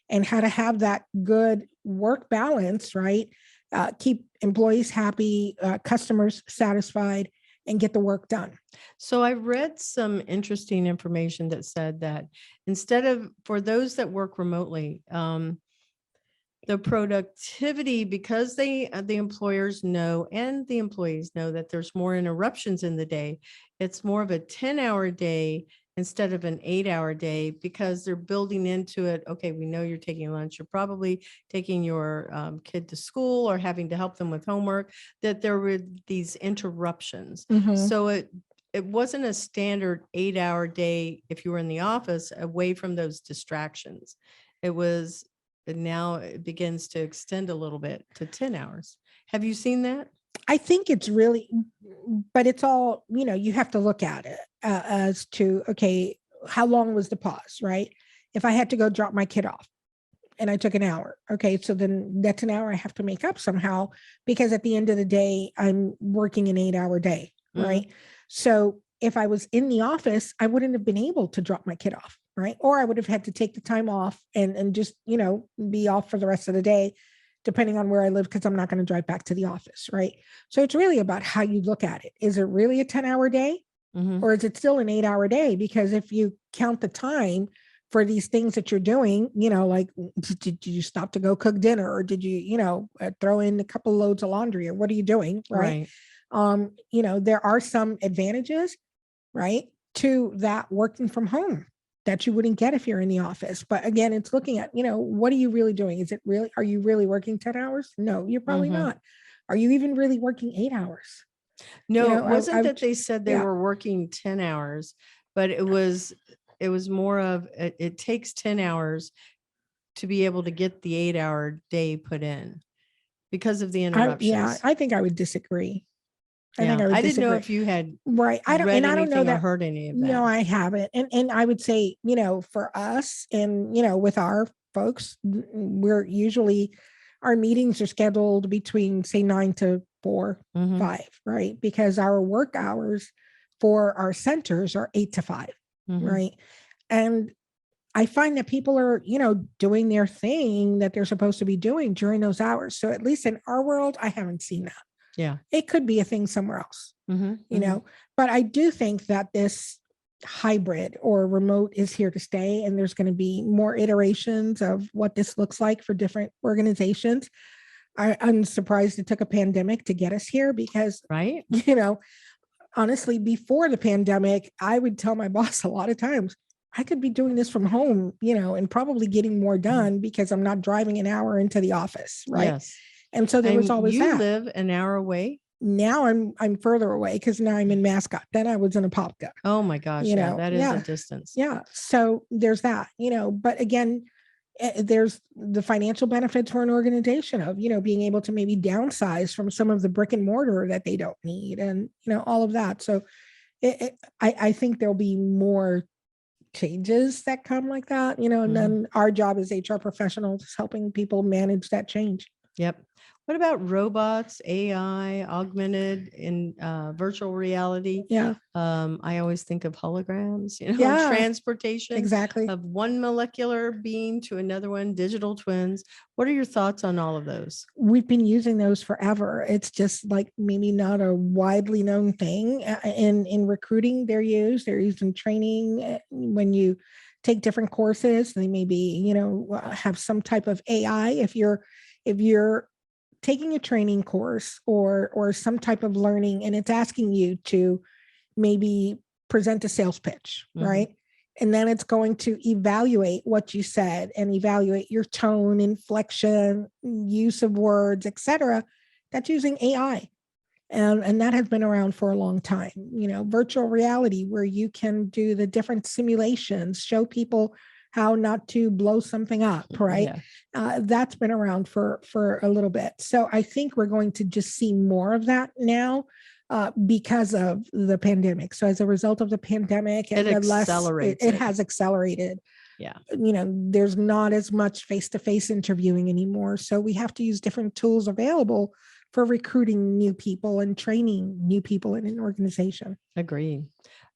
And how to have that good work balance, right? Keep employees happy, customers satisfied, and get the work done. So I read some interesting information that said that for those that work remotely, the productivity, because the employers know and the employees know that there's more interruptions in the day, it's more of a 10-hour day instead of an 8-hour day, because they're building into it. Okay, we know you're taking lunch. You're probably taking your kid to school or having to help them with homework, that there were these interruptions. Mm-hmm. So it wasn't a standard 8-hour day if you were in the office away from those distractions. Now it begins to extend a little bit to 10 hours. Have you seen that? I think it's really, but it's all, you have to look at it as to, okay, how long was the pause, right? If I had to go drop my kid off and I took an hour, okay, so then that's an hour I have to make up somehow, because at the end of the day, I'm working an 8-hour day, right? Mm-hmm. So if I was in the office, I wouldn't have been able to drop my kid off, right? Or I would have had to take the time off and just, be off for the rest of the day, depending on where I live, because I'm not going to drive back to the office, right? So it's really about how you look at it. Is it really a 10-hour day? Mm-hmm. Or is it still an 8-hour day? Because if you count the time for these things that you're doing, like, did you stop to go cook dinner? Or did you, throw in a couple loads of laundry? Or what are you doing, right? There are some advantages, right, to that working from home that you wouldn't get if you're in the office. But again, it's looking at, what are you really doing? Are you really working 10 hours? No, you're probably mm-hmm. not. Are you even really working 8 hours? No, it wasn't that they said they were working 10 hours, but it was more of, it takes 10 hours to be able to get the 8-hour day put in because of the interruptions. I think I would disagree. I didn't know if you had I don't know that heard any of that. No, I haven't. And I would say, for us and, with our folks, we're usually, our meetings are scheduled between, say, 9 to 4, mm-hmm. 5, right? Because our work hours for our centers are 8 to 5, mm-hmm. right? And I find that people are, doing their thing that they're supposed to be doing during those hours. So at least in our world, I haven't seen that. Yeah. It could be a thing somewhere else, mm-hmm. But I do think that this hybrid or remote is here to stay. And there's going to be more iterations of what this looks like for different organizations. I'm surprised it took a pandemic to get us here because, right. honestly, before the pandemic, I would tell my boss a lot of times, I could be doing this from home, and probably getting more done because I'm not driving an hour into the office. Right. Yes. And so there was always you that. live an hour away? Now I'm further away because now I'm in Mascot. Then I was in Apopka. Oh my gosh. Yeah, that is a distance. Yeah. So there's that, but again, there's the financial benefits for an organization of, being able to maybe downsize from some of the brick and mortar that they don't need and, all of that. So I think there'll be more changes that come like that, and then our job as HR professionals is helping people manage that change. Yep. What about robots, AI, augmented in virtual reality? Yeah. I always think of holograms, transportation exactly of one molecular being to another one, digital twins. What are your thoughts on all of those? We've been using those forever. It's just like maybe not a widely known thing. In recruiting, they're used in training. When you take different courses, they maybe, have some type of AI. If you're taking a training course or some type of learning and it's asking you to maybe present a sales pitch, right? And then it's going to evaluate what you said and evaluate your tone, inflection, use of words, etc. That's using AI. And that has been around for a long time. Virtual reality, where you can do the different simulations, show people how not to blow something up, right? Yeah. That's been around for a little bit. So I think we're going to just see more of that now because of the pandemic. So as a result of the pandemic, it accelerates. It has accelerated. Yeah. There's not as much face-to-face interviewing anymore. So we have to use different tools available for recruiting new people and training new people in an organization. Agreed.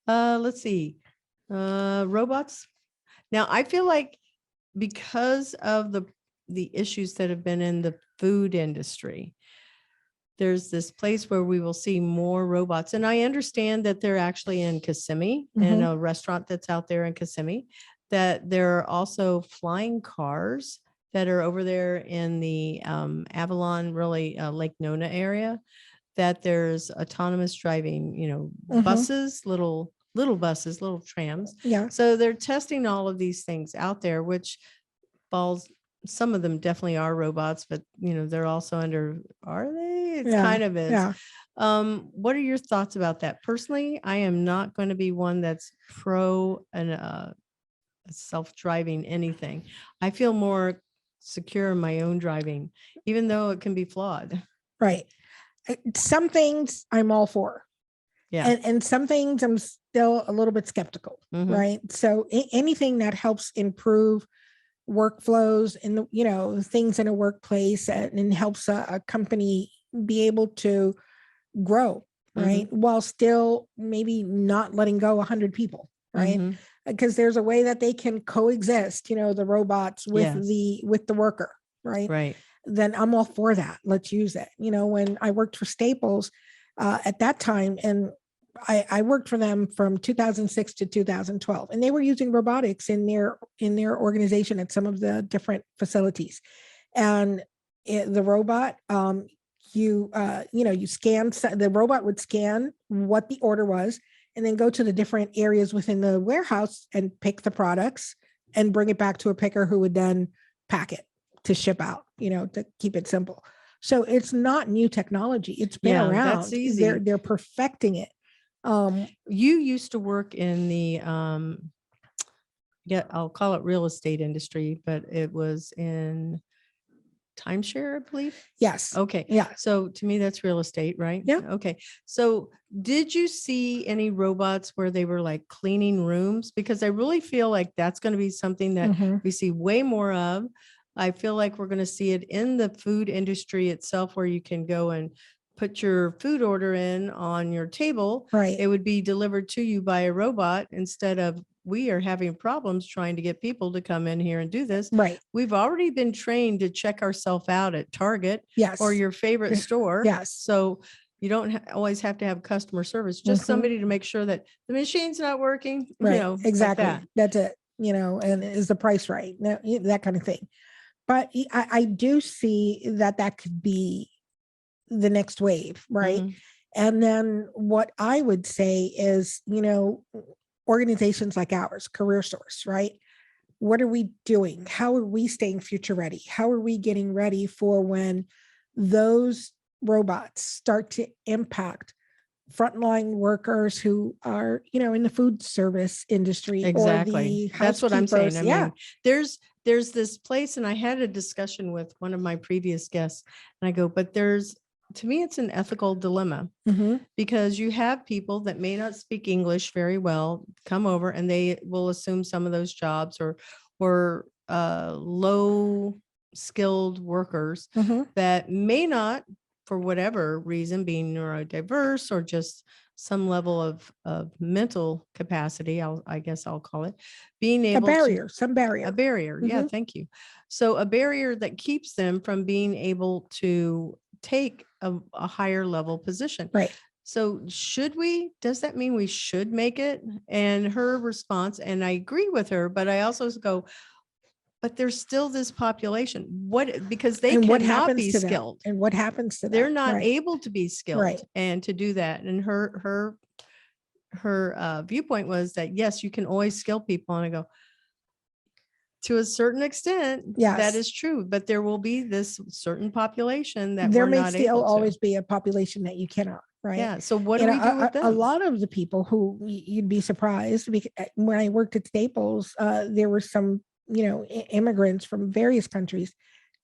Let's see. Robots. Now, I feel like because of the issues that have been in the food industry, there's this place where we will see more robots. And I understand that they're actually in Kissimmee, in a restaurant that's out there in Kissimmee, that there are also flying cars that are over there in the Avalon, really Lake Nona area, that there's autonomous driving, buses, little buses, little trams. Yeah. So they're testing all of these things out there, which some of them definitely are robots, but they're also are they? It's kind of is. Yeah. What are your thoughts about that? Personally, I am not going to be one that's pro and self-driving anything. I feel more secure in my own driving, even though it can be flawed. Right. Some things I'm all for. Yeah. And some things I'm still a little bit skeptical, right? So anything that helps improve workflows and things in a workplace and helps a company be able to grow, right? While still maybe not letting go 100 people, right? Because there's a way that they can coexist, the robots with the worker, right? Right. Then I'm all for that. Let's use it. When I worked for Staples at that time, and I worked for them from 2006 to 2012, and they were using robotics in their organization at some of the different facilities. And the robot, you scan, the robot would scan what the order was, and then go to the different areas within the warehouse and pick the products and bring it back to a picker who would then pack it to ship out, to keep it simple. So it's not new technology. It's been around. That's easy. They're perfecting it. You used to work in the I'll call it real estate industry, but it was in timeshare, I believe. Yes. Okay. Yeah. So to me, that's real estate, right? Yeah. Okay. So did you see any robots where they were like cleaning rooms? Because I really feel like that's going to be something that we see way more of. I feel like we're going to see it in the food industry itself, where you can go and put your food order in on your table. Right. It would be delivered to you by a robot instead of we are having problems trying to get people to come in here and do this. Right. We've already been trained to check ourselves out at Target or your favorite store. Yes. So you don't always have to have customer service, just somebody to make sure that the machine's not working. Right. Exactly. Like that's it. And is the price right? That kind of thing. But I do see that could be the next wave, right? And then what I would say is, organizations like ours, CareerSource, right? What are we doing? How are we staying future ready? How are we getting ready for when those robots start to impact frontline workers who are, in the food service industry Exactly. or the That's what I'm saying. housekeepers? I mean, there's this place, and I had a discussion with one of my previous guests, and I go, but to me, it's an ethical dilemma Mhm. because you have people that may not speak English very well come over and they will assume some of those jobs or low skilled workers Mhm. that may not, for whatever reason, being neurodiverse or just some level of mental capacity, I guess I'll call it, being able Some barrier. a barrier. Yeah, Mhm. thank you. So a barrier that keeps them from being able to take a higher level position. Right. So does that mean we should make it? And her response, and I agree with her, but I also go, but there's still this population. Because they And what cannot happens be to them? skilled. And what happens to them? They're not Right. able to be skilled Right. and to do that. And her viewpoint was that, yes, you can always skill people. And I go, to a certain extent, that Yes. is true, but there will be this certain population that There we're may not still able to. always be a population that you cannot, right? Yeah. So what do we do with them? A lot of the people who you'd be surprised, because when I worked at Staples, there were some, immigrants from various countries,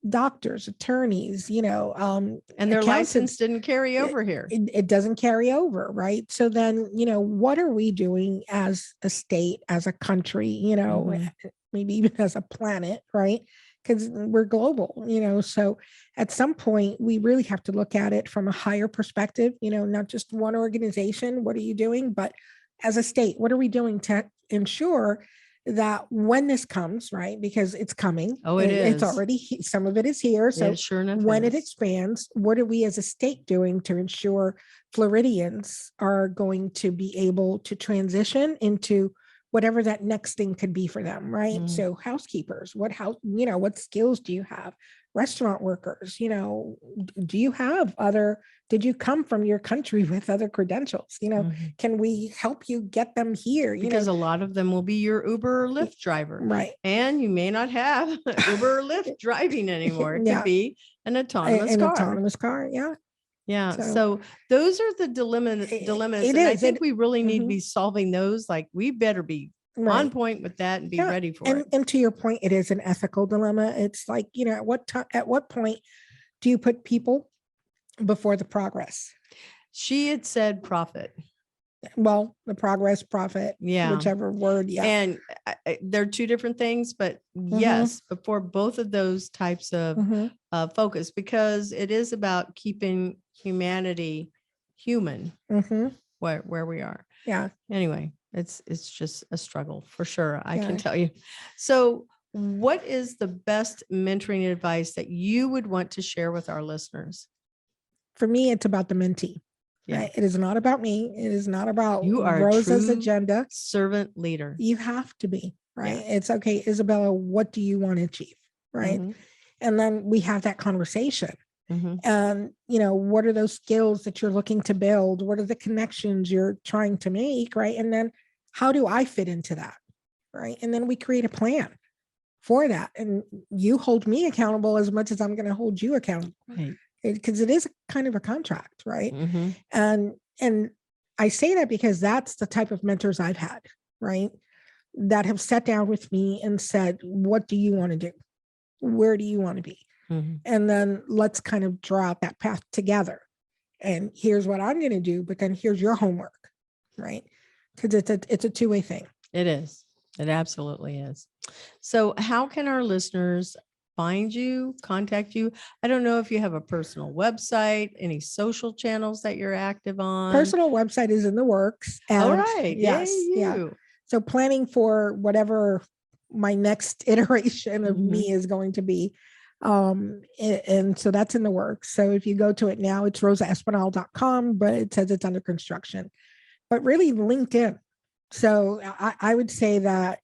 doctors, attorneys, And their accountants. license didn't carry over here. It doesn't carry over, right? So then, what are we doing as a state, as a country, Mhm. maybe even as a planet, right? Because we're global, so at some point we really have to look at it from a higher perspective, not just one organization, what are you doing, but as a state, what are we doing to ensure that when this comes, right? Because it's coming. Oh, it It's is. already, some of it is here. So It sure enough when it is. expands, what are we as a state doing to ensure Floridians are going to be able to transition into whatever that next thing could be for them, right? Mm. So housekeepers, what skills do you have? Restaurant workers, do you have did you come from your country with other credentials? Mhm. Can we help you get them here? Because a lot of them will be your Uber or Lyft driver. Right. And you may not have Uber or Lyft driving anymore. It Yeah. could be an autonomous car. Autonomous car. Yeah. Yeah. So- So those are the dilemmas. It And I is. think we really need to Mhm. be solving those. Like, we better be on Right. point with that and be Yeah, ready for it. And to your point, it is an ethical dilemma. It's like, at what point do you put people before the progress? She had said profit. Well, the progress, profit, Yeah. whichever word. Yeah. And they're two different things, but Mhm. yes, before both of those types of Mhm. focus, because it is about keeping humanity human Mhm. where we are. Yeah. Anyway, it's just a struggle for sure. I can Yeah. tell you. So what is the best mentoring advice that you would want to share with our listeners? For me, it's about the mentee. Yeah. Right? It is not about me. It is not about You are a Rosa's true agenda. servant leader. You have to be, right? Yeah. It's okay, Isabella, what do you want to achieve? Right. Mhm. And then we have that conversation. Mhm. And, what are those skills that you're looking to build? What are the connections you're trying to make? Right. And then how do I fit into that? Right. And then we create a plan for that. And you hold me accountable as much as I'm going to hold you accountable. Right. Because it is kind of a contract, right? Mhm. And I say that because that's the type of mentors I've had, right? That have sat down with me and said, what do you want to do? Where do you want to be? Mhm. And then let's kind of draw out that path together. And here's what I'm going to do, but then here's your homework, right? Because it's a two-way thing. It is. It absolutely is. So how can our listeners find you, contact you? I don't know if you have a personal website, any social channels that you're active on. Personal website is in the works. All And right. yes, Yay, yeah. you. So planning for whatever my next iteration of Mhm. me is going to be. And so that's in the works. So if you go to it now, it's rosaespinal.com, but it says it's under construction. But really LinkedIn. So I would say that's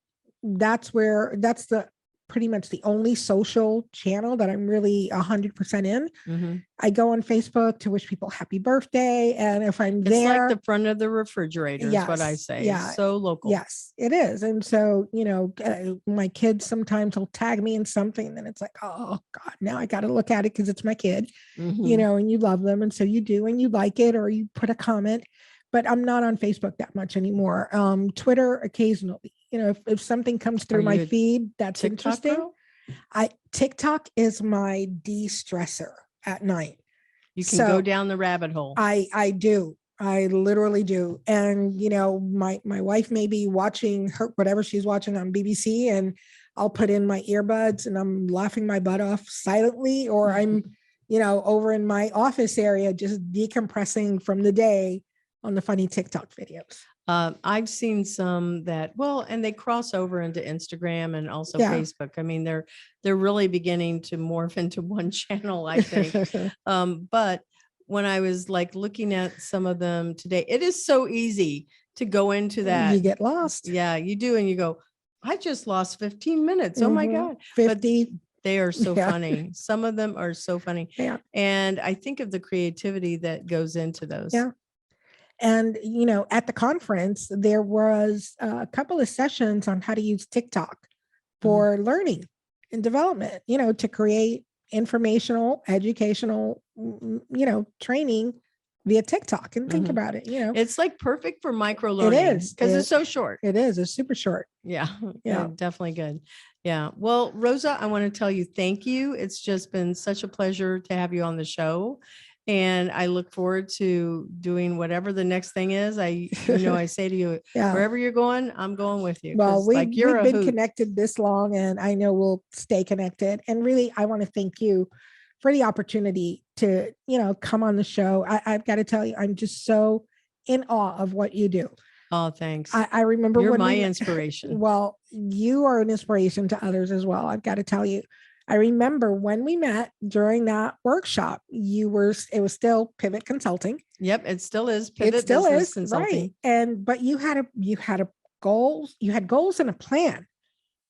the pretty much the only social channel that I'm really 100% in. Mm-hmm. I go on Facebook to wish people happy birthday. And if I'm It's there, like the front of the refrigerator is what I Yes, say. yeah. It's so local. yes, it is. And so, my kids sometimes will tag me in something, and then it's like, oh God, now I got to look at it because it's my kid, Mhm. and you love them. And so you do, and you like it, or you put a comment. But I'm not on Facebook that much anymore. Twitter occasionally, if something comes through Are my you a feed that's TikTok interesting. girl? TikTok is my de-stressor at night. You can So go down the rabbit hole. I do. I literally do. And, my wife may be watching whatever she's watching on BBC, and I'll put in my earbuds and I'm laughing my butt off silently, or I'm, over in my office area, just decompressing from the day on the funny TikTok videos. I've seen some that, and they cross over into Instagram and also Yeah. Facebook. I mean, they're really beginning to morph into one channel, I think. But when I was like looking at some of them today, it is so easy to go into that. You get lost. Yeah, you do. And you go, I just lost 15 minutes. Oh my God. 50. But they are so Yeah. funny. Some of them are so funny. Yeah. And I think of the creativity that goes into those. Yeah. And, at the conference, there was a couple of sessions on how to use TikTok for learning and development, to create informational, educational, training via TikTok. And think about it, It's like perfect for micro learning. It is. Because it's so short. It is. It's super short. Yeah. Yeah. Definitely good. Yeah. Well, Rosa, I want to tell you, thank you. It's just been such a pleasure to have you on the show. And I look forward to doing whatever the next thing is. I say to you, Yeah. wherever you're going, I'm going with you. Well, we've been hoot. connected this long, and I know we'll stay connected. And really, I want to thank you for the opportunity to, come on the show. I've got to tell you, I'm just so in awe of what you do. Oh, thanks. I remember you're when my inspiration. Well, you are an inspiration to others as well. I've got to tell you. I remember when we met during that workshop, it was still Pivot Consulting. Yep, it still is Pivot It still Business is, Consulting. right? But you had goals and a plan.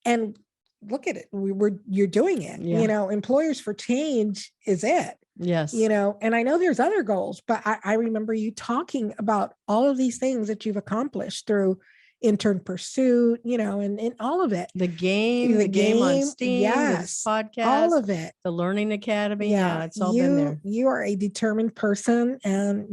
And look at it. You're doing it. Yeah. Employers for Change is it. Yes. And I know there's other goals, but I remember you talking about all of these things that you've accomplished through Intern Pursuit, and all of it. The game on Steam, yes, this podcast, all of it. the Learning Academy. Yeah, it's all been there. You are a determined person, and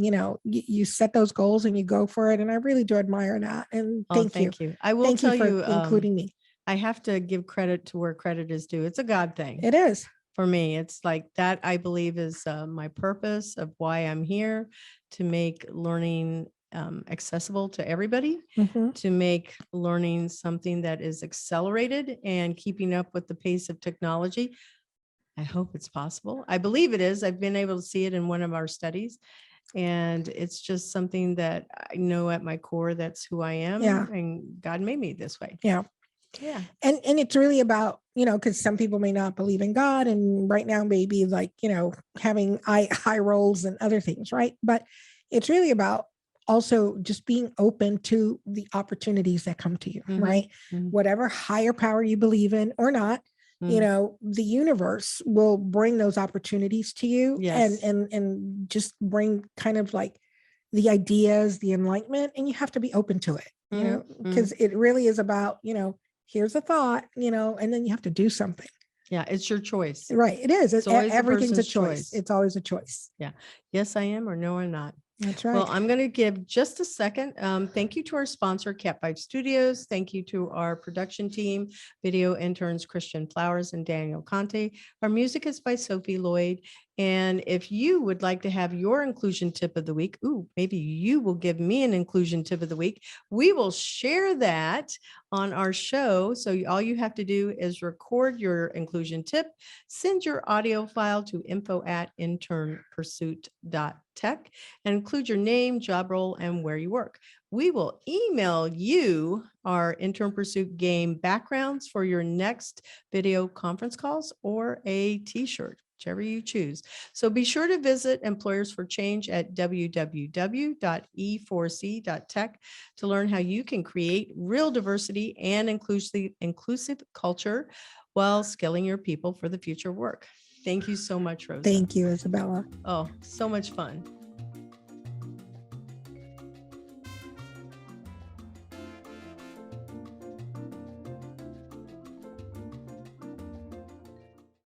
you set those goals and you go for it. And I really do admire that. And thank you. I will tell you, including me. I have to give credit to where credit is due. It's a God thing. It is. For me, it's like that. I believe is my purpose of why I'm here, to make learning accessible to everybody, to make learning something that is accelerated and keeping up with the pace of technology. I hope it's possible. I believe it is. I've been able to see it in one of our studies. And it's just something that I know at my core, that's who I am. Yeah. And God made me this way. Yeah. Yeah. And it's really about, because some people may not believe in God, and right now maybe like, having eye rolls and other things, right? But it's really about also just being open to the opportunities that come to you, right? Whatever higher power you believe in or not, the universe will bring those opportunities to you. Yes. and just bring kind of like the ideas, the enlightenment, and you have to be open to it, because it really is about, here's a thought, and then you have to do something. Yeah, it's your choice. Right. It is. Everything's a person's choice. It's always a choice. Yeah. Yes, I am, or no, I'm not. That's right. Well, I'm going to give just a second. Thank you to our sponsor, Cat 5 Studios. Thank you to our production team, video interns, Christian Flowers and Daniel Conte. Our music is by Sophie Lloyd. And if you would like to have your inclusion tip of the week, maybe you will give me an inclusion tip of the week. We will share that on our show. So all you have to do is record your inclusion tip, send your audio file to info@internpursuit.tech, and include your name, job role, and where you work. We will email you our Intern Pursuit game backgrounds for your next video conference calls or a t-shirt, whichever you choose. So be sure to visit Employers for Change at www.e4c.tech to learn how you can create real diversity and inclusive culture while skilling your people for the future work. Thank you so much, Rosa. Thank you, Isabella. Oh, so much fun.